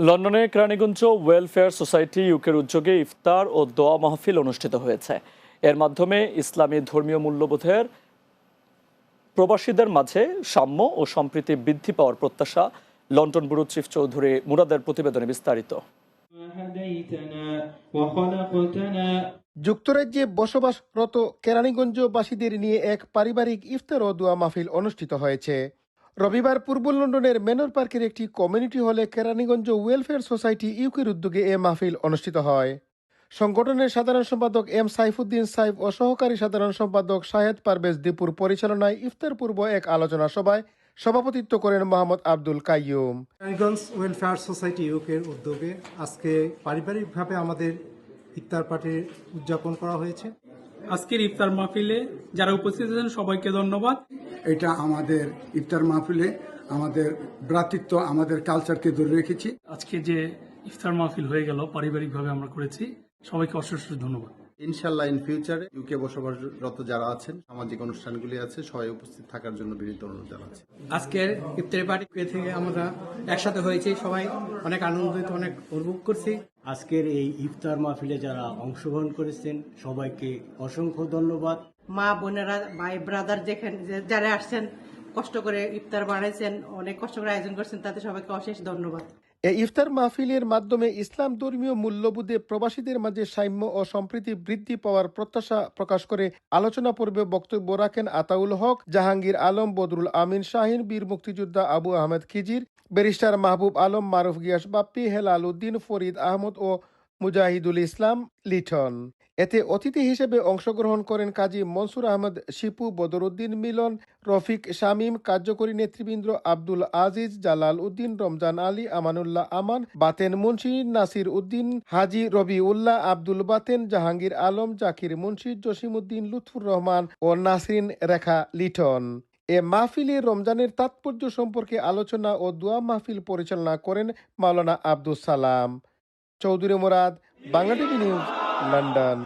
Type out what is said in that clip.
লন্ডনে Keraniganj welfare society ইউকের উদ্যোগে ইফতার ও দোয়া মাহফিল অনুষ্ঠিত হয়েছে। এর মাধ্যমে ইসলামী ধর্মীয় মূল্যবোধের প্রবাসীদের মাঝে সাম্য ও সম্প্রীতি বৃদ্ধি পাওয়ার প্রত্যাশা। লন্ডন ব্যুরো চিফ চৌধুরী মুরাদের প্রতিবেদনে বিস্তারিত। যুক্তরাজ্যে বসবাসরত কেরানীগঞ্জবাসীদের নিয়ে এক পারিবারিক ইফতার ও দোয়া মাহফিল অনুষ্ঠিত হয়েছে। রবিবার পূর্ব লন্ডনের ম্যানর পার্কের একটি কমিউনিটি হলে কেরানীগঞ্জ ওয়েলফেয়ার সোসাইটি ইউকের উদ্যোগে এ মাহফিল অনুষ্ঠিত হয়। সংগঠনের সাধারণ সম্পাদক এম সাইফুদ্দিন সাইফ ও সহকারী সাধারণ সম্পাদক শাহেদ পারভেজ দীপুর পরিচালনায় ইফতার পূর্ব এক আলোচনা সভায় সভাপতিত্ব করেন মোহাম্মদ আব্দুল কাইয়ুম। কেরানীগঞ্জ ওয়েলফেয়ার সোসাইটি ইউকের উদ্যোগে আজকে পারিবারিকভাবে আমাদের ইফতার পার্টি উদযাপন করা হয়েছে। আজকের ইফতার মাহফিলে যারা উপস্থিত আছেন সবাইকে ধন্যবাদ। এটা আমাদের ইফতার মাহফিলে আমাদের ভ্রাতৃত্ব, আমাদের কালচারকে ধরে রেখেছি। আজকে যে ইফতার মাহফিল হয়ে গেল পারিবারিকভাবে আমরা করেছি, সবাইকে অশেষ ধন্যবাদ। ইনশাল্লাহ ইন ফিউচারে ইউকে বসবাসরত যারা আছেন, সামাজিক অনুষ্ঠানগুলি আছে, সবাই উপস্থিত থাকার জন্য বিনীত অনুরোধ জানাচ্ছি। আজকের ইফতারি পার্টি থেকে আমরা একসাথে হয়েছি, সবাই অনেক আনন্দিত, অনেক উপভোগ করছি। আজকের এই ইফতার মাহফিলে যারা অংশগ্রহণ করেছেন সবাইকে অসংখ্য ধন্যবাদ। মা বোনেরা, ভাই ব্রাদার যেখানে যারা আসছেন, কষ্ট করে ইফতার বানাইছেন, অনেক কষ্ট করে আয়োজন করছেন, তাতে সবাইকে অশেষ ধন্যবাদ। এই ইফতার মাহফিলের মাধ্যমে ইসলাম ধর্মীয় মূল্যবোধে প্রবাসীদের মাঝে সাম্য ও সম্প্রীতি বৃদ্ধি পাওয়ার প্রত্যাশা প্রকাশ করে আলোচনা পর্বে বক্তব্য রাখেন আতাউল হক, জাহাঙ্গীর আলম, বদরুল আমিন শাহিন, বীর মুক্তিযোদ্ধা আবু আহমেদ খিজির, ব্যারিস্টার মাহবুব আলম, মারুফ গিয়াস বাপ্পি, হেলাল উদ্দিন, ফরিদ আহমদ ও মুজাহিদুল ইসলাম লিটন। এতে অতিথি হিসেবে অংশগ্রহণ করেন কাজী মনসুর আহমদ শিপু, বদরুদ্দিন মিলন, রফিক শামীম, কার্যকরী নেতৃবৃন্দ আব্দুল আজিজ, জালাল উদ্দিন, রমজান আলী, আমানুল্লাহ আমান, বাতেন মুন্সি, নাসির উদ্দিন, হাজি রবি উল্লাহ, আব্দুল বাতেন, জাহাঙ্গীর আলম, জাকির মুন্সি, জসিমউদ্দিন, লুৎফুর রহমান ও নাসরিন রেখা লিটন। এ মাহফিলে রমজানের তাৎপর্য সম্পর্কে আলোচনা ও দোয়া মাহফিল পরিচালনা করেন মাওলানা Abdus Salam. Chowdhury Murad, Bangla TV news, London.